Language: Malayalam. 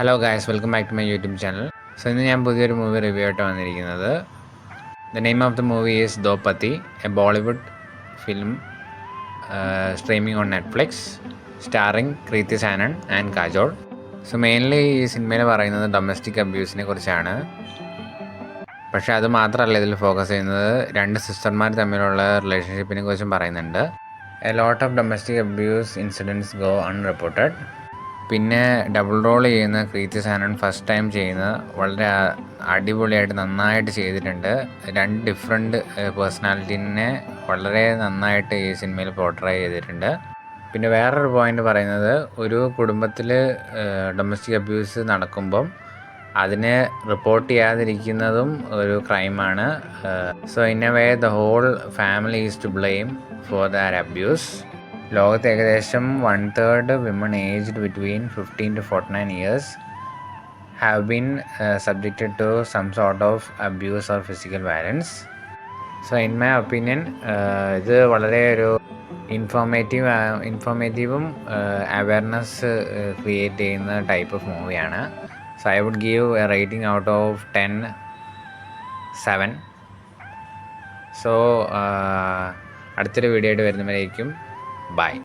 Hello guys, welcome back to my YouTube channel. So ഇന്ന് ഞാൻ പുതിയൊരു മൂവി റിവ്യൂ ആയിട്ട് വന്നിരിക്കുന്നത്. The name of the movie is Do Patti, a Bollywood film streaming on Netflix, starring Kriti Sanon and Kajol. So mainly ഈ സിനിമയിൽ പറയുന്നത് ഡൊമസ്റ്റിക് അബ്യൂസിനെ കുറിച്ചാണ്. പക്ഷേ അത് മാത്രമല്ല ഇതിൽ ഫോക്കസ് ചെയ്യുന്നത്, രണ്ട് സിസ്റ്റർമാർ തമ്മിലുള്ള റിലേഷൻഷിപ്പിനെ കുറിച്ചും പറയുന്നുണ്ട്. A lot of domestic abuse incidents go unreported. പിന്നെ ഡബിൾ റോൾ ചെയ്യുന്ന കൃതി സാനൺ ഫസ്റ്റ് ടൈം ചെയ്യുന്നത് വളരെ അടിപൊളിയായിട്ട് നന്നായിട്ട് ചെയ്തിട്ടുണ്ട്. രണ്ട് ഡിഫറെൻറ്റ് പേഴ്സണാലിറ്റീനെ വളരെ നന്നായിട്ട് ഈ സിനിമയിൽ പോർട്രേ ചെയ്തിട്ടുണ്ട്. പിന്നെ വേറൊരു പോയിന്റ് പറയുന്നത്, ഒരു കുടുംബത്തിൽ ഡൊമസ്റ്റിക് അബ്യൂസ് നടക്കുമ്പം അതിനെ റിപ്പോർട്ട് ചെയ്യാതിരിക്കുന്നതും ഒരു ക്രൈമാണ്. So in a way the whole family is to blame for that abuse. ലോകത്ത് ഏകദേശം 1/3 women aged between 15 to 49 years have been subjected to some sort of abuse or physical violence. So in my opinion, ഇത് വളരെ ഒരു ഇൻഫോർമേറ്റീവും അവയർനെസ് ക്രിയേറ്റ് ചെയ്യുന്ന ടൈപ്പ് ഓഫ് മൂവിയാണ്. So I would give a rating out of 10 7. So അടുത്തൊരു വീഡിയോ ആയിട്ട് വരുന്നവരേക്കും ബൈ.